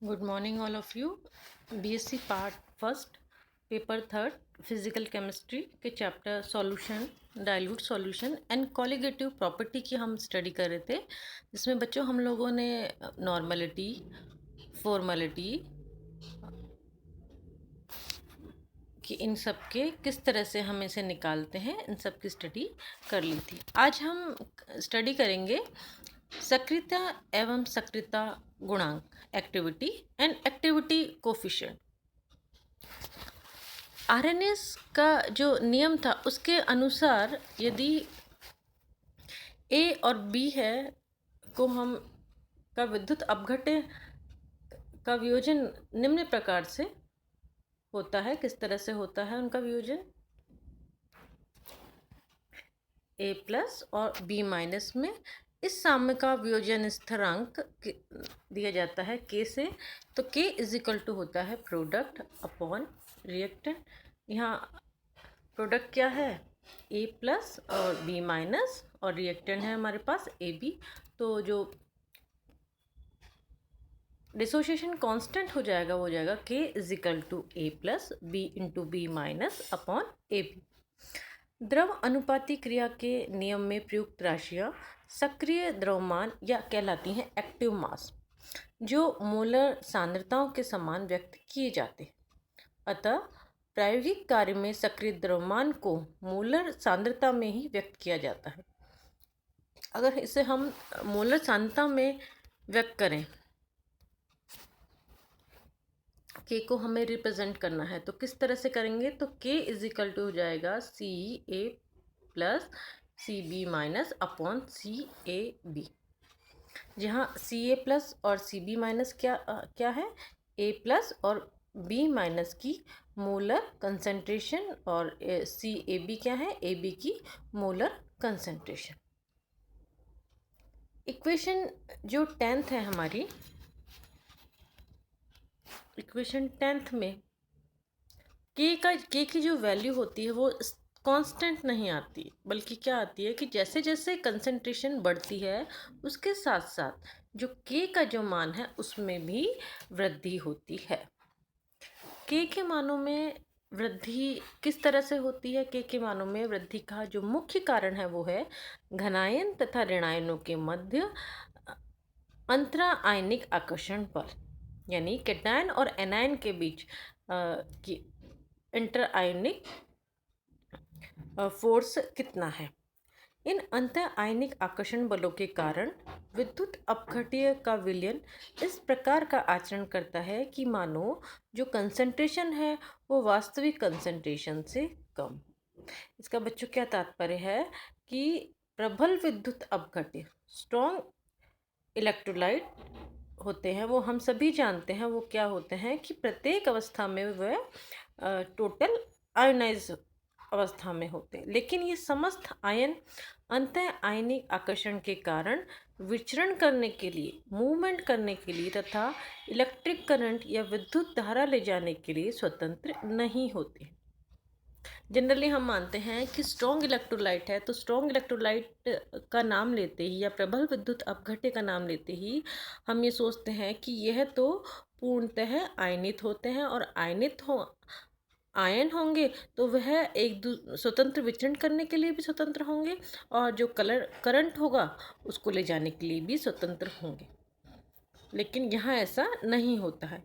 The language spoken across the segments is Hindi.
Good morning, all of you. BSc Part First, Paper Third, Physical Chemistry के chapter solution, dilute solution and colligative property की हम स्टडी कर रहे थे, जिसमें बच्चों हम लोगों ने नॉर्मलिटी, फॉर्मेलिटी कि इन सब के किस तरह से हम इसे निकालते हैं, इन सब की स्टडी कर ली थी। आज हम स्टडी करेंगे सक्रियता एवं सक्रियता गुणांक, activity and activity coefficient. RNS का जो नियम था उसके अनुसार यदि ए और बी है को हम का विद्युत अपघट्य का वियोजन निम्न प्रकार से होता है। किस तरह से होता है उनका वियोजन? ए प्लस और बी माइनस में इस साम्य का वियोजन स्थिरांक दिया जाता है के से, तो के इज इक्वल टू होता है प्रोडक्ट अपॉन रिएक्टेंट। यहाँ प्रोडक्ट क्या है? ए प्लस और बी माइनस, और रिएक्टेंट है हमारे पास ए बी। तो जो डिसोसिएशन कांस्टेंट हो जाएगा वो हो जाएगा k is equal to a plus b into b minus upon a b. द्रव अनुपाती क्रिया के नियम में प्रयुक्त राशियाँ सक्रिय द्रव्यमान या कहलाती हैं एक्टिव मास, जो मोलर सांद्रताओं के समान व्यक्त किए जाते हैं। अतः प्रायोगिक कार्य में सक्रिय द्रव्यमान को मोलर सांद्रता में ही व्यक्त किया जाता है। अगर इसे हम मोलर सांद्रता में व्यक्त करें, के को हमें रिप्रेजेंट करना है तो किस तरह से करेंगे? तो के इज इक्वल टू हो जाएगा सी ए plus C B minus upon सी ए बी, जहाँ सी ए प्लस और सी बी माइनस क्या है? ए प्लस और बी माइनस की मोलर कंसंट्रेशन, और सी ए बी क्या है? ए बी की मोलर कंसंट्रेशन। इक्वेशन जो 10th है हमारी, इक्वेशन 10th में के की जो वैल्यू होती है वो कांस्टेंट नहीं आती, बल्कि क्या आती है कि जैसे जैसे कंसंट्रेशन बढ़ती है उसके साथ साथ जो के का जो मान है उसमें भी वृद्धि होती है। के मानों में वृद्धि किस तरह से होती है? के मानों में वृद्धि का जो मुख्य कारण है वो है घनायन तथा ऋणायनों के मध्य अंतरा आयनिक आकर्षण बल, यानी कैटायन और एनायन के बीच की इंटर आयनिक फोर्स कितना है। इन अंतर आयनिक आकर्षण बलों के कारण विद्युत अपघट्य का विलयन इस प्रकार का आचरण करता है कि मानो जो कंसंट्रेशन है वो वास्तविक कंसंट्रेशन से कम। इसका बच्चों क्या तात्पर्य है कि प्रबल विद्युत अपघट्य, स्ट्रॉन्ग इलेक्ट्रोलाइट होते हैं, वो हम सभी जानते हैं वो क्या होते हैं कि प्रत्येक अवस्था में वह टोटल आयोनाइज अवस्था में होते हैं, लेकिन ये समस्त आयन अंतः आयनिक आकर्षण के कारण विचरण करने के लिए, मूवमेंट करने के लिए तथा इलेक्ट्रिक करंट या विद्युत धारा ले जाने के लिए स्वतंत्र नहीं होते। जनरली हम मानते हैं कि स्ट्रॉन्ग इलेक्ट्रोलाइट है तो स्ट्रॉन्ग इलेक्ट्रोलाइट का नाम लेते ही या प्रबल विद्युत अपघट्य का नाम लेते ही हम ये सोचते हैं कि यह तो पूर्णतः आयनित होते हैं, और आयनित हो आयन होंगे तो वह एक स्वतंत्र विचरण करने के लिए भी स्वतंत्र होंगे, और जो करंट होगा उसको ले जाने के लिए भी स्वतंत्र होंगे। लेकिन यहाँ ऐसा नहीं होता है।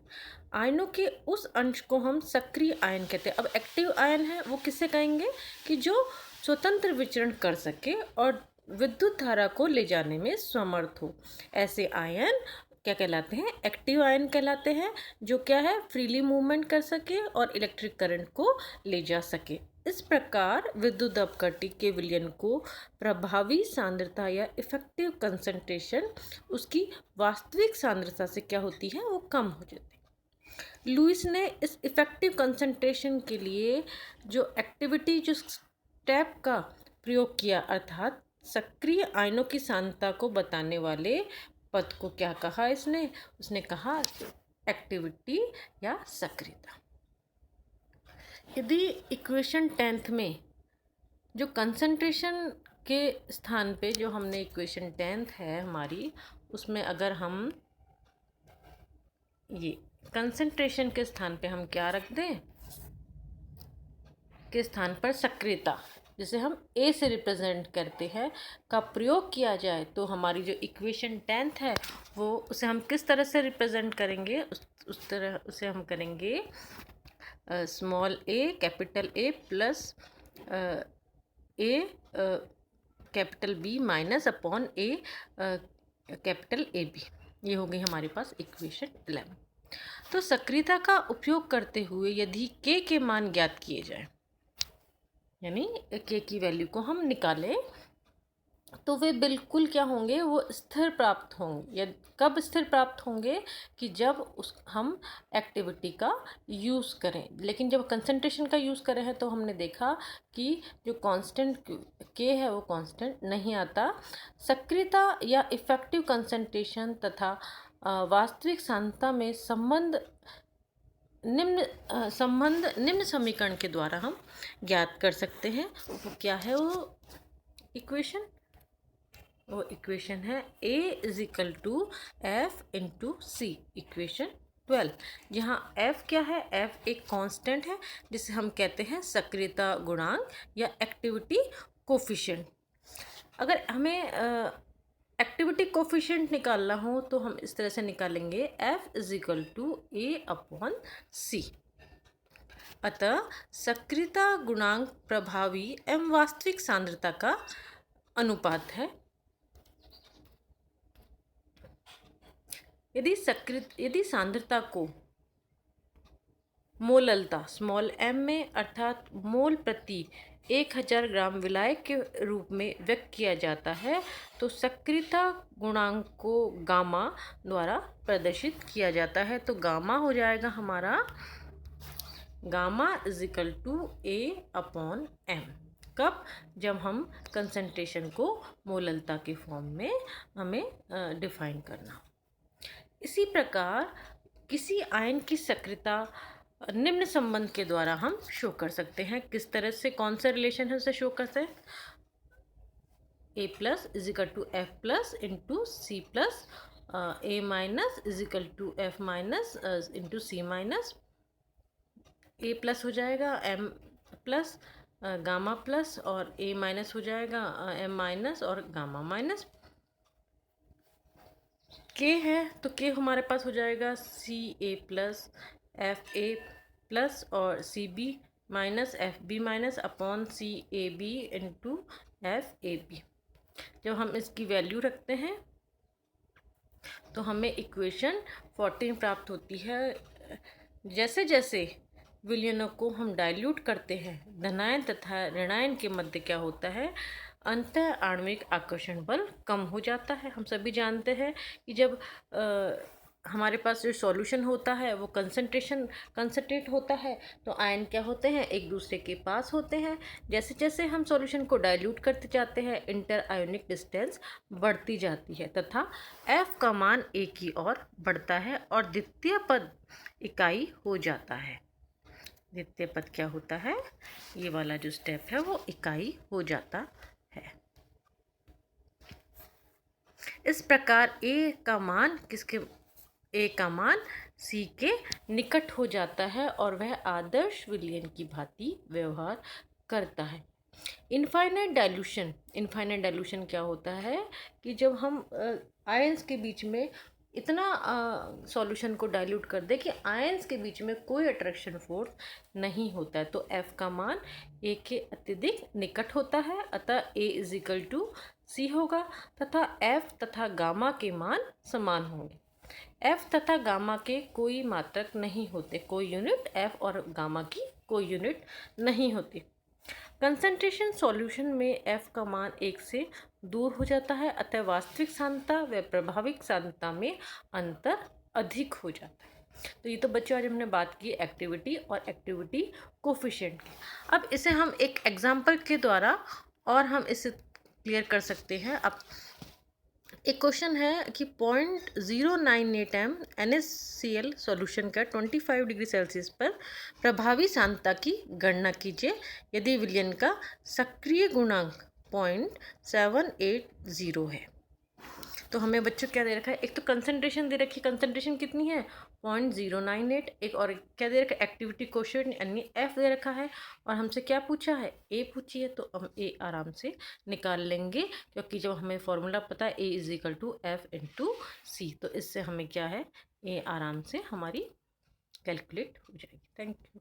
आयनों के उस अंश को हम सक्रिय आयन कहते हैं। अब एक्टिव आयन है वो किसे कहेंगे? कि जो स्वतंत्र विचरण कर सके और विद्युत धारा को ले जाने में समर्थ हो। ऐसे आयन क्या कहलाते हैं? एक्टिव आयन कहलाते हैं, जो क्या है? फ्रीली मूवमेंट कर सके और इलेक्ट्रिक करंट को ले जा सके। इस प्रकार विद्युत अपघट्य के विलयन को प्रभावी सांद्रता या इफेक्टिव कंसंट्रेशन उसकी वास्तविक सांद्रता से क्या होती है? वो कम हो जाती है। लुईस ने इस इफेक्टिव कंसंट्रेशन के लिए जो एक्टिविटी, जो स्टेप का प्रयोग किया, अर्थात सक्रिय आयनों की सांद्रता को बताने वाले पद को क्या कहा उसने कहा एक्टिविटी या सक्रियता। यदि इक्वेशन 10th में जो कंसंट्रेशन के स्थान पे जो हमने इक्वेशन 10th है हमारी, उसमें अगर हम ये कंसंट्रेशन के स्थान पे हम क्या रख दें, के स्थान पर सक्रियता, जिसे हम ए से रिप्रेजेंट करते हैं, का प्रयोग किया जाए तो हमारी जो इक्वेशन 10th है वो उसे हम किस तरह से रिप्रेजेंट करेंगे, उस तरह उसे हम करेंगे small a capital a plus a capital b minus upon a capital a b. ये हो गई हमारे पास इक्वेशन 11। तो सक्रियता का उपयोग करते हुए यदि के मान ज्ञात किए जाए, यानी के की वैल्यू को हम निकालें, तो वे बिल्कुल क्या होंगे, वो स्थिर प्राप्त होंगे। या कब स्थिर प्राप्त होंगे, कि जब हम एक्टिविटी का यूज़ करें। लेकिन जब कंसंट्रेशन का यूज़ करें हैं तो हमने देखा कि जो कांस्टेंट के है वो कांस्टेंट नहीं आता। सक्रियता या इफ़ेक्टिव कंसंट्रेशन तथा वास्तविक सांद्रता में निम्न समीकरण के द्वारा हम ज्ञात कर सकते हैं। वो क्या है, वो इक्वेशन है A is equal to F into c, equation 12, जहाँ F क्या है, F एक कांस्टेंट है जिसे हम कहते हैं सक्रियता गुणांक या एक्टिविटी कोफिशिएंट। अगर हमें एक्टिविटी कोफिशिएंट निकालना हो तो हम इस तरह से निकालेंगे, F is equal to A upon C। अतः सक्रियता गुणांक प्रभावी एवं वास्तविक सांद्रता का अनुपात है। यदि सांद्रता को मोललता स्मॉल m में अर्थात मोल प्रति 1000 ग्राम विलायक के रूप में व्यक्त किया जाता है तो सक्रियता गुणांक को गामा द्वारा प्रदर्शित किया जाता है। तो गामा हो जाएगा हमारा, gamma is equal to A upon m। कब, जब हम कंसंट्रेशन को मोललता के फॉर्म में हमें डिफाइन करना। इसी प्रकार किसी आयन की सक्रियता निम्न संबंध के द्वारा हम शो कर सकते हैं। किस तरह से, कौन सा रिलेशन है उसे शो करते हैं, A plus is equal to f plus into c plus A minus is equal to f minus into c minus. A plus हो जाएगा M प्लस गामा प्लस और A माइनस हो जाएगा M माइनस और गामा माइनस। के है तो के हमारे पास हो जाएगा सी ए प्लस एफ ए प्लस और c B minus f b minus upon C A b into f a B. जब हम इसकी वैल्यू रखते हैं तो हमें इक्वेशन 14 प्राप्त होती है। जैसे जैसे विलयनों को हम डाइल्यूट करते हैं, धनायन तथा ऋणायन के मध्य क्या होता है, अंतः आणविक आकर्षण बल कम हो जाता है। हम सभी जानते हैं कि जब हमारे पास जो सॉल्यूशन होता है वो कंसंट्रेट होता है तो आयन क्या होते हैं, एक दूसरे के पास होते हैं। जैसे जैसे हम सॉल्यूशन को डाइल्यूट करते जाते हैं इंटर आयोनिक डिस्टेंस बढ़ती जाती है तथा F का मान A की ओर बढ़ता है और द्वितीय पद इकाई हो जाता है। द्वितीय पद क्या होता है, ये वाला जो स्टेप है वो इकाई हो जाता है। इस प्रकार A का मान C के निकट हो जाता है और वह आदर्श विलयन की भांति व्यवहार करता है। इनफाइनाइट डाइल्यूशन क्या होता है कि जब हम आयंस के बीच में इतना सॉल्यूशन को डाइल्यूट कर दे कि आयंस के बीच में कोई अट्रैक्शन फोर्स नहीं होता है तो F का मान A के अत्यधिक निकट होता है। अतः A is equal to C होगा तथा F तथा गामा के मान समान होंगे। F तथा गामा के कोई मात्रक नहीं होते, कोई यूनिट F और गामा की कोई यूनिट नहीं होती। कंसंट्रेशन सॉल्यूशन में F का मान 1 से दूर हो जाता है अतः वास्तविक सांद्रता व प्रभाविक सांद्रता में अंतर अधिक हो जाता है। तो ये तो बच्चों आज हमने बात की एक्टिविटी और एक्टिविटी कोफिशिएंट की। अब इसे हम एक एग्जाम्पल के द्वारा और हम इसे क्लियर कर सकते हैं। अब एक क्वेश्चन है कि 0.098 m NaCl सॉल्यूशन का 25 डिग्री सेल्सियस पर प्रभावी सांद्रता की गणना कीजिए यदि विलयन का सक्रिय गुणांक 0.780 है। तो हमें बच्चों क्या दे रखा है, एक तो कंसंट्रेशन दे रखी है, कंसंट्रेशन कितनी है 0.098, एक और क्या दे रखा है एक्टिविटी कोशेंट यानी एफ दे रखा है, और हमसे क्या पूछा है ए पूछी है, तो हम ए आराम से निकाल लेंगे क्योंकि जब हमें फॉर्मूला पता है A is equal to F into C, तो इससे हमें क्या है ए आराम से हमारी कैलकुलेट हो जाएगी। Thank you.